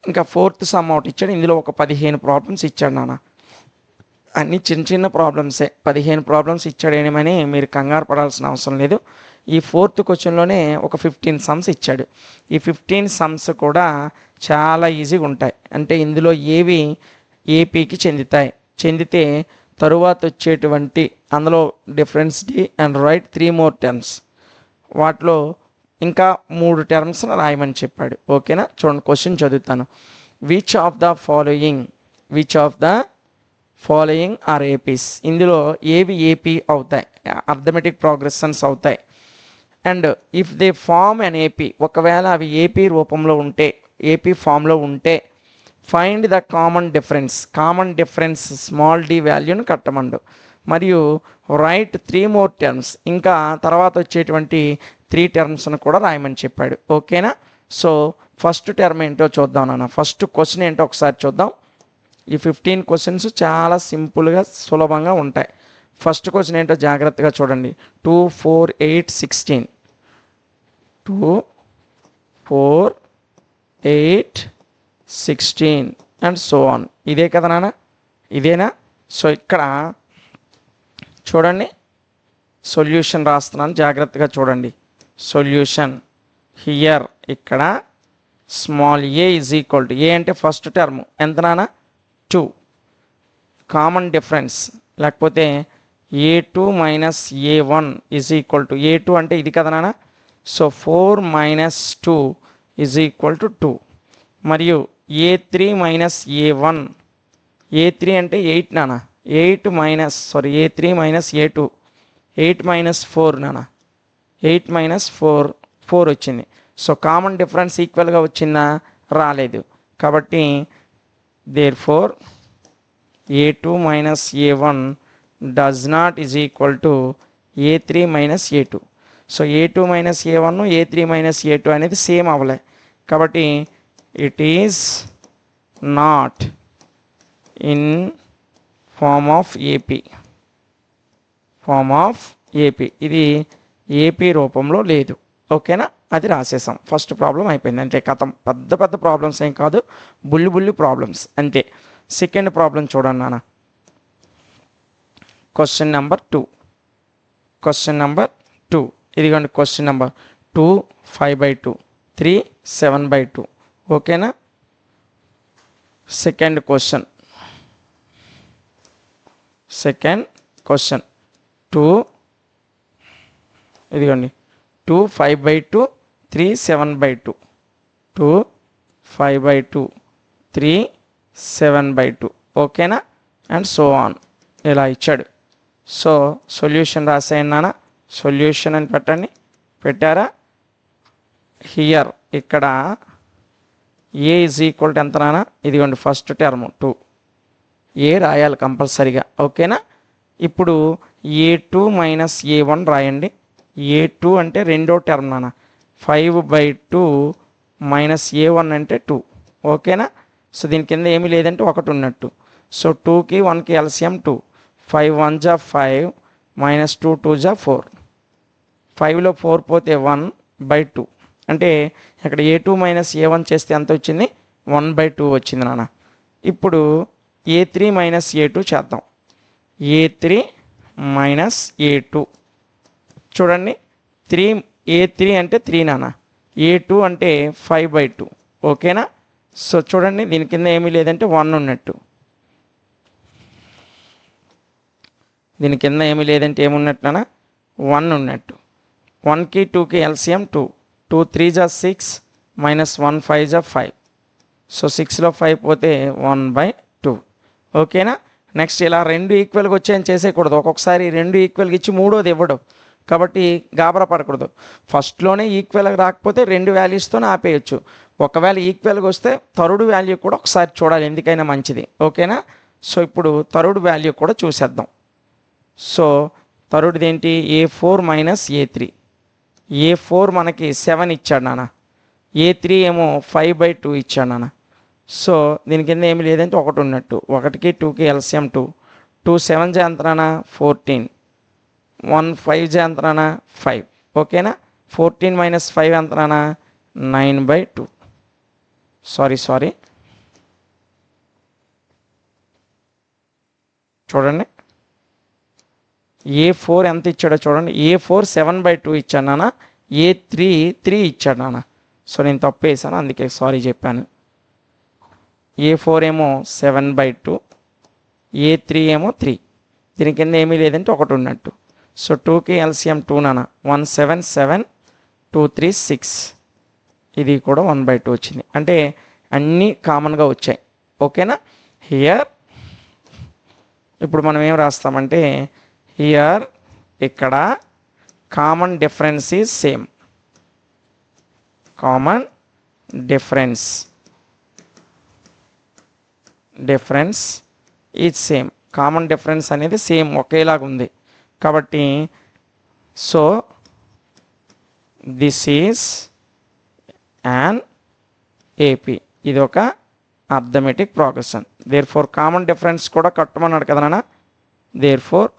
ఇంకా fourth sum ఒకటి ఇచ్చాడు. ఇందులో ఒక 15 ప్రాబ్లమ్స్ ఇచ్చాడు నాన్న. అన్ని చిన్న చిన్న ప్రాబ్లమ్సే, 15 ప్రాబ్లమ్స్ ఇచ్చాడేమని మీరు కంగారు పడాల్సిన అవసరం లేదు. ఈ ఫోర్త్ క్వశ్చన్లోనే ఒక 15 సమ్స్ ఇచ్చాడు. ఈ 15 సమ్స్ కూడా చాలా ఈజీగా ఉంటాయి. అంటే ఇందులో ఏవి ఏపీకి చెందితే తరువాత వచ్చేటువంటి అందులో difference D and write 3 more terms, వాటిలో ఇంకా 3 terms రాయమని చెప్పాడు. ఓకేనా, చూడండి క్వశ్చన్ చదువుతాను. Which of the following are APs, ఇందులో ఏవి ఏపీ అవుతాయి, అర్థమెటిక్ ప్రోగ్రెషన్స్ అవుతాయి. And if they form an AP, ఒకవేళ అవి ఏపీ రూపంలో ఉంటే, ఏపీ ఫామ్లో ఉంటే, find the common difference small D వాల్యూను కట్టమండు. మరియు రైట్ 3 more terms, ఇంకా తర్వాత వచ్చేటువంటి 3 termsను కూడా రాయమని చెప్పాడు. ఓకేనా, సో ఫస్ట్ టర్మ్ ఏంటో చూద్దాం నాన్న. ఫస్ట్ క్వశ్చన్ ఏంటో ఒకసారి చూద్దాం. ఈ 15 క్వశ్చన్స్ చాలా సింపుల్గా సులభంగా ఉంటాయి. ఫస్ట్ క్వశ్చన్ ఏంటో జాగ్రత్తగా చూడండి. 2, 4, 8, 16 2, 4, 8, 16 అండ్ సో ఆన్. ఇదే కదా నాన్న, ఇదేనా? సో ఇక్కడ చూడండి, సొల్యూషన్ రాస్తున్నాను, జాగ్రత్తగా చూడండి. సొల్యూషన్ హియర్, ఇక్కడ small A is equal to, A అంటే ఫస్ట్ టర్మ్ ఎంత నాన్న 2, కామన్ డిఫరెన్స్ లేకపోతే A2 minus A1 is equal to, A2 అంటే ఇది కదా నాన్న. So 4 minus 2 is equal to 2. మరియు A3 మైనస్ A1, A3 అంటే 8 నాన్న. A3 మైనస్ A2, 8 మైనస్ 4 నాన్న, 8 మైనస్ 4 వచ్చింది. సో కామన్ డిఫరెన్స్ ఈక్వల్గా వచ్చిందా? రాలేదు. కాబట్టి therefore A2 minus A1 does not is equal to A3 minus A2. So A2 minus A1, A3 minus A2 అనేది same అవ్వలే. కాబట్టి it is not in form of AP. ఇది AP రూపంలో లేదు. ఓకేనా, అది రాసేసాం. ఫస్ట్ ప్రాబ్లం అయిపోయింది అంటే కథం. పెద్ద ప్రాబ్లమ్స్ ఏం కాదు, బుల్లి ప్రాబ్లమ్స్ అంతే. సెకండ్ ప్రాబ్లం చూడండి నాన్న. Question number 2. ఇదిగోండి క్వశ్చన్ నెంబర్ 2 5/2, 3 7/2. ఓకేనా, సెకండ్ క్వశ్చన్ 2, ఇదిగోండి 2 5/2, 3 7/2, 2 5/2, 3 7/2. ఓకేనా, అండ్ సో ఆన్ ఇలా ఇచ్చాడు. సో సొల్యూషన్ రాసేయండి నాన్న. సొల్యూషన్ అని పెట్టారా? హియర్ ఇక్కడ ఏ ఈజ్ ఈక్వల్ టు ఎంత నాన్న? ఇదిగోండి ఫస్ట్ టర్మ్ 2, ఏ రాయాలి కంపల్సరీగా. ఓకేనా, ఇప్పుడు A2 మైనస్ A1 రాయండి. A2 అంటే రెండో టర్మ్ నాన్న. 5/2 మైనస్ A1 అంటే 2. ఓకేనా, సో దీని కింద ఏమీ లేదంటే 1 ఉన్నట్టు. సో 2కి 1కి ఎల్సిఎం 2, 5 1 జా 5 మైనస్ 2 2 జా 4. 5లో 4 పోతే 1/2. అంటే ఇక్కడ A2 మైనస్ A1 చేస్తే ఎంత వచ్చింది? 1/2 వచ్చింది నాన్న. ఇప్పుడు A3 మైనస్ A2 చేద్దాం. A3 మైనస్ A2 చూడండి. A3 అంటే 3 నాన్న, A2 అంటే 5/2. ఓకేనా, సో చూడండి దీని కింద ఏమీ లేదంటే 1 ఉన్నట్టు. దీని కింద ఏమీ లేదంటే ఏమున్నట్టు నాన్న? 1 ఉన్నట్టు. 1కి 2కి ఎల్సిఎం 2, 2 3 జా 6 మైనస్ 1 5 జా 5. సో 6లో 5 పోతే 1/2. ఓకేనా, నెక్స్ట్ ఇలా రెండు ఈక్వల్గా వచ్చాయని చేసేయకూడదు. ఒక్కొక్కసారి రెండు ఈక్వల్గా ఇచ్చి మూడోది ఇవ్వడు. కాబట్టి గాబరా పడకూడదు. ఫస్ట్లోనే ఈక్వల్గా రాకపోతే 2 వాల్యూస్తోనే ఆపేయచ్చు. ఒకవేళ ఈక్వల్గా వస్తే థర్డ్ వాల్యూ కూడా ఒకసారి చూడాలి, ఎందుకైనా మంచిది. ఓకేనా, సో ఇప్పుడు థర్డ్ వాల్యూ కూడా చూసేద్దాం. సో థర్డ్ది ఏంటి? A4 minus A3. A4 మనకి 7 ఇచ్చాడు నాన్న, A3 ఏమో 5/2 ఇచ్చాడు నాన్న. సో దీని కింద ఏమి లేదంటే 1 ఉన్నట్టు. 1కి 2కి ఎల్సిఎం 2, 2 7 జా ఎంత నాన్న? 14, 1 5 జా ఎంత నాన్న? 5. ఓకేనా, 14 మైనస్ 5 ఎంత నాన్న? 9/2. సారీ చూడండి A4 ఎంత ఇచ్చాడో చూడండి. A4 7/2 ఇచ్చాడు నాన్న, A3 3 ఇచ్చాడు నాన్న. సో నేను తప్పు వేసాను, అందుకే సారీ చెప్పాను. A4 ఏమో 7/2, A3 ఏమో 3. దీని కింద ఏమీ లేదంటే ఒకటి ఉన్నట్టు. సో 2కి LCM 2 నాన్న, 1 7 7 2 3 6. ఇది కూడా 1/2 వచ్చింది. అంటే అన్నీ కామన్గా వచ్చాయి. ఓకేనా. హియర్ ఇప్పుడు మనం ఏం రాస్తామంటే హియర్ ఇక్కడ common difference is same. Common difference is same. Common difference అనేది సేమ్ ఒకేలాగా ఉంది కాబట్టి so this is an AP. ఇది ఒక arithmetic progression. Therefore common difference కూడా కట్టమన్నాడు కదా నాన్న. దేర్ ఫోర్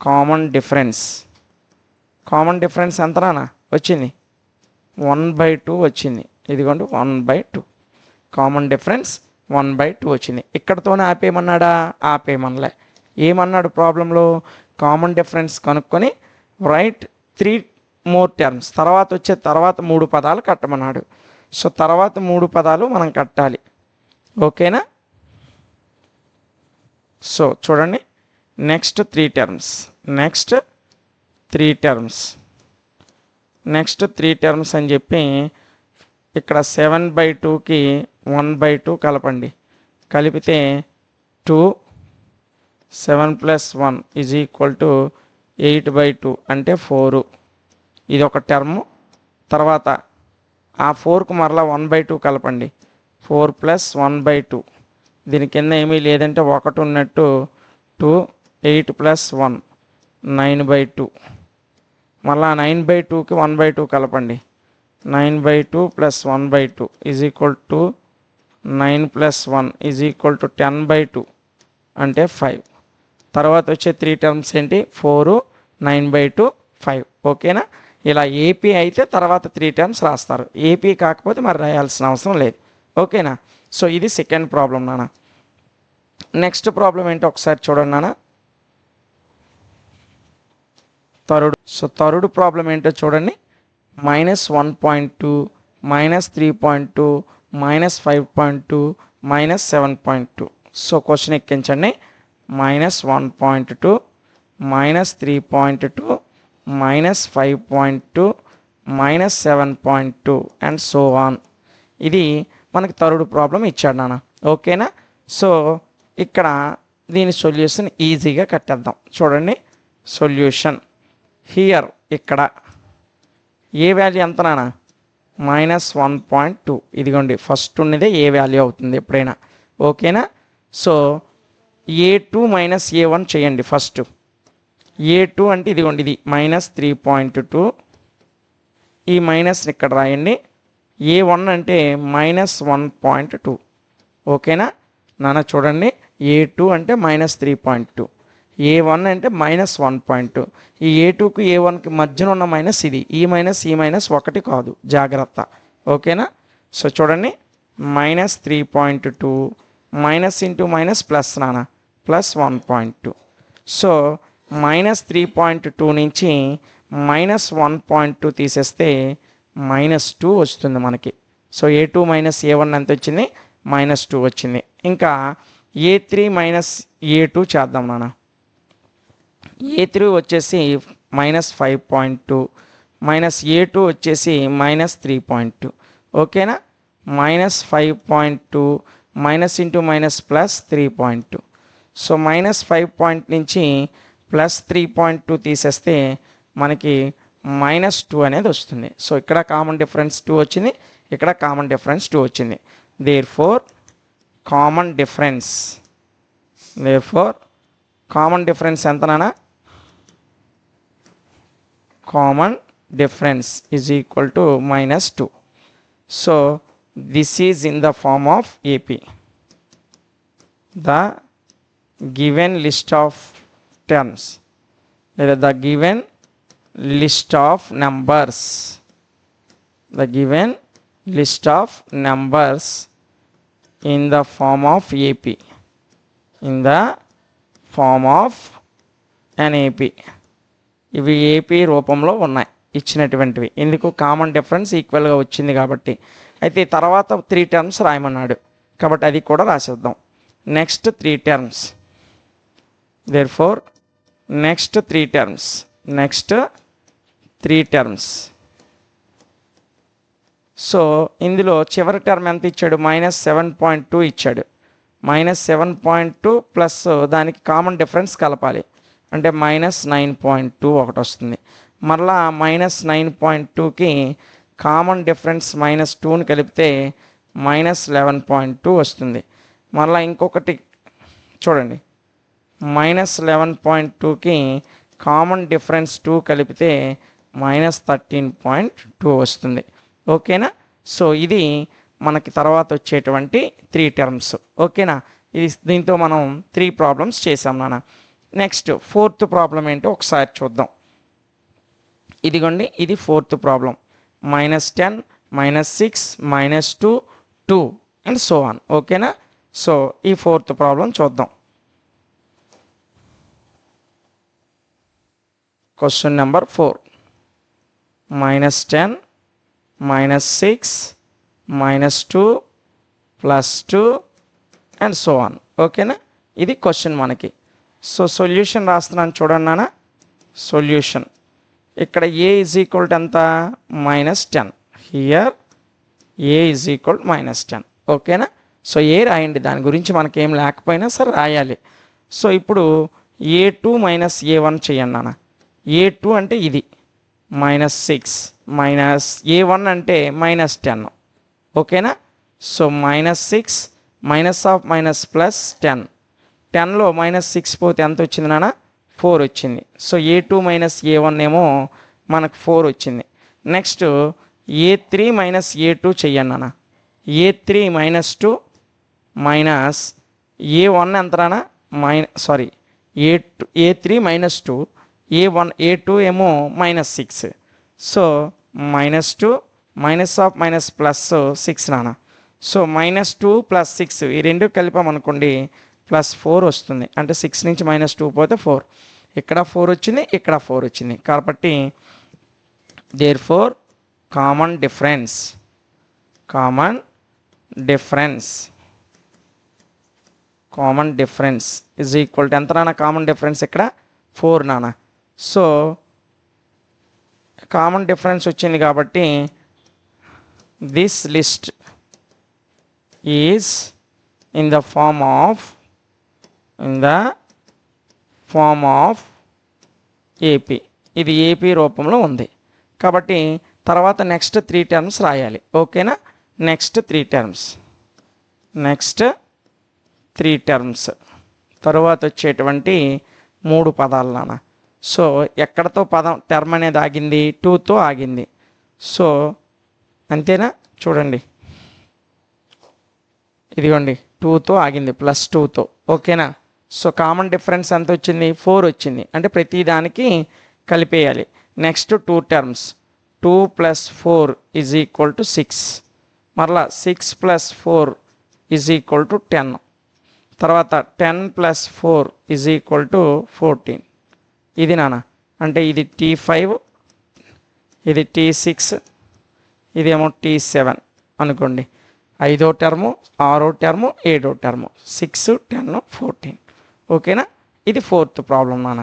కామన్ డిఫరెన్స్ ఎంత నాన్న వచ్చింది? 1/2 వచ్చింది. ఇదిగోండి 1/2. కామన్ డిఫరెన్స్ 1/2 వచ్చింది. ఇక్కడతోనే ఆపేయమన్నాడా? ఆపేయమనలే. ఏమన్నాడు ప్రాబ్లంలో? కామన్ డిఫరెన్స్ కనుక్కొని రైట్ 3 more terms, తర్వాత 3 పదాలు కట్టమన్నాడు. సో తర్వాత 3 పదాలు మనం కట్టాలి. ఓకేనా. సో చూడండి నెక్స్ట్ 3 terms. నెక్స్ట్ 3 terms అని చెప్పి ఇక్కడ 7/2కి 1/2 కలపండి. కలిపితే 2 7 + 1 = 8/2 అంటే 4. ఇది ఒక టర్ము. తర్వాత ఆ 4కు మరలా 1/2 కలపండి. 4 + 1/2. దీని కింద ఏమీ లేదంటే ఒకటి ఉన్నట్టు 2 8 + 1 9/2. మళ్ళా 9/2కి 1/2 కలపండి. 9/2 + 1/2 = 9 + 1 = 10/2 అంటే 5. తర్వాత వచ్చే 3 terms ఏంటి? 4 9/2 5. ఓకేనా. ఇలా ఏపీ అయితే తర్వాత 3 terms రాస్తారు. ఏపీ కాకపోతే మరి రాయాల్సిన అవసరం లేదు. ఓకేనా. సో ఇది సెకండ్ ప్రాబ్లం నాన్న. నెక్స్ట్ ప్రాబ్లం ఏంటో ఒకసారి చూడండి నాన్న. థర్డ్ ప్రాబ్లం ఏంటో చూడండి. -1.2 -3.2 -5.2 -7.2. సో క్వశ్చన్ ఎక్కించండి. -1.2 -3.2 -5.2 -7.2 అండ్ సో ఆన్. ఇది మనకి థర్డ్ ప్రాబ్లం ఇచ్చాడు నాన్న. ఓకేనా. సో ఇక్కడ దీని సొల్యూషన్ ఈజీగా కట్టేద్దాం. చూడండి సొల్యూషన్ హియర్ ఇక్కడ ఏ వాల్యూ ఎంత నాన్న? -1.2. ఇదిగోండి ఫస్ట్ ఉన్నదే ఏ వాల్యూ అవుతుంది ఎప్పుడైనా. ఓకేనా. సో A2 - A1 చేయండి ఫస్ట్. A2 అంటే ఇదిగోండి ఇది -3.2. ఈ మైనస్ని ఇక్కడ రాయండి. A1 అంటే -1.2. ఓకేనా నాన్న. చూడండి A2 అంటే -3.2, A1 అంటే -1.2. ఈ A2కి A1కి మధ్యన ఉన్న మైనస్ ఇది. ఈ మైనస్ ఒకటి కాదు, జాగ్రత్త. ఓకేనా. సో చూడండి -3.2 మైనస్ ఇంటూ మైనస్ ప్లస్ నాన్న +1.2. సో -3.2 నుంచి -1.2 తీసేస్తే -2 వస్తుంది మనకి. సో A2 - A1 ఎంత వచ్చింది? -2 వచ్చింది. ఇంకా A3 - A2 చేద్దాం నాన్న. A3 వచ్చేసి -5.2 A2 వచ్చేసి -3.2. ఓకేనా. -5.2 మైనస్ ఇంటూ మైనస్ +3.2. సో -5 నుంచి +3.2 తీసేస్తే మనకి -2 అనేది వస్తుంది. సో ఇక్కడ కామన్ డిఫరెన్స్ 2 వచ్చింది, ఇక్కడ కామన్ డిఫరెన్స్ 2 వచ్చింది. దేర్ ఫోర్ కామన్ డిఫరెన్స్ ఎంత నాన్న? Common difference = -2. So this is in the form of AP. The given list of terms, the given list of numbers, in the form of AP, in the form of an AP. ఇవి AP రూపంలో ఉన్నాయి ఇచ్చినటువంటివి. ఎందుకు? Common difference ఈక్వల్గా వచ్చింది కాబట్టి. అయితే తర్వాత 3 terms రాయమన్నాడు కాబట్టి అది కూడా రాసేద్దాం. Next 3 terms, therefore next 3 terms, next 3 terms. So ఇందులో చివరి టర్మ్ ఎంత ఇచ్చాడు? -7.2 ఇచ్చాడు. -7.2 ప్లస్ దానికి కామన్ డిఫరెన్స్ కలపాలి అంటే -9.2 ఒకటి వస్తుంది. మరలా -9.2కి కామన్ డిఫరెన్స్ -2ని కలిపితే -11.2 వస్తుంది. మరలా ఇంకొకటి చూడండి, -11.2కి కామన్ డిఫరెన్స్ 2 కలిపితే -13.2 వస్తుంది. ఓకేనా? సో ఇది మనకి తర్వాత వచ్చేటువంటి 3 టర్మ్స్. ఓకేనా? దీంతో మనం 3 ప్రాబ్లమ్స్ చేసాం నాన్న. నెక్స్ట్ 4th ప్రాబ్లం ఏంటో ఒకసారి చూద్దాం. ఇదిగోండి, ఇది 4th problem. -10, -6, -2, 2 and so on. ఓకేనా? సో ఈ 4th ప్రాబ్లం చూద్దాం. Question number 4. -10, -6, -2, +2 and so on. ఓకేనా? ఇది క్వశ్చన్ మనకి. సో సొల్యూషన్ రాస్తున్నాను చూడండి నాన్న. సొల్యూషన్ ఇక్కడ ఏ ఈజ్ ఈక్వల్ టు ఎంత? -10. Here A is equal -10. ఓకేనా? సో ఏ రాయండి, దాని గురించి మనకేం లేకపోయినా సరే రాయాలి. సో ఇప్పుడు A2 - A1 చేయండి నాన్న. A2 అంటే ఇది -6 -A1 అంటే -10. ఓకేనా? సో -6 -10. 10లో -6 పోతే ఎంత వచ్చింది నాన్న? 4 వచ్చింది. సో A2 - A1 ఏమో మనకు 4 వచ్చింది. నెక్స్ట్ A3 - A2 చెయ్యండి నాన్న. A3 - 2 మైనస్ A1 ఎంత నాన్న? A3 - 2 A2 ఏమో -6. సో -2 -6 నాన్న. సో -2 + 6 ఈ రెండు కలిపామనుకోండి +4 వస్తుంది. అంటే 6 నుంచి -2 పోతే 4. ఇక్కడ 4 వచ్చింది, ఇక్కడ 4 వచ్చింది. కాబట్టి therefore common difference is equal to ఎంత నాన్న? కామన్ డిఫరెన్స్ ఇక్కడ 4 నాన్న. సో కామన్ డిఫరెన్స్ వచ్చింది కాబట్టి this list is in the form of AP. ఇది ఏపీ రూపంలో ఉంది కాబట్టి తర్వాత నెక్స్ట్ 3 టర్మ్స్ రాయాలి. ఓకేనా? నెక్స్ట్ 3 టర్మ్స్ తరువాత వచ్చేటువంటి 3 పదాలు నాన్న. సో ఎక్కడతో టర్మ్ అనేది ఆగింది? 2తో ఆగింది. సో అంతేనా? చూడండి, ఇదిగోండి 2తో ఆగింది, +2తో. ఓకేనా? సో కామన్ డిఫరెన్స్ ఎంత వచ్చింది? 4 వచ్చింది. అంటే ప్రతి దానికి కలిపేయాలి. Next 2 terms, 2 + 4 = 6. మరలా 6 + 4 = 10. తర్వాత 10 + 4 = 14. ఇది నాన్న. అంటే ఇది T5, ఇది T6, ఇదేమో T7 అనుకోండి. 5వ టర్ము, 6వ టర్ము, 7వ టర్ము, 6, 10, 14. ఓకేనా? ఇది 4th ప్రాబ్లం నాన్న.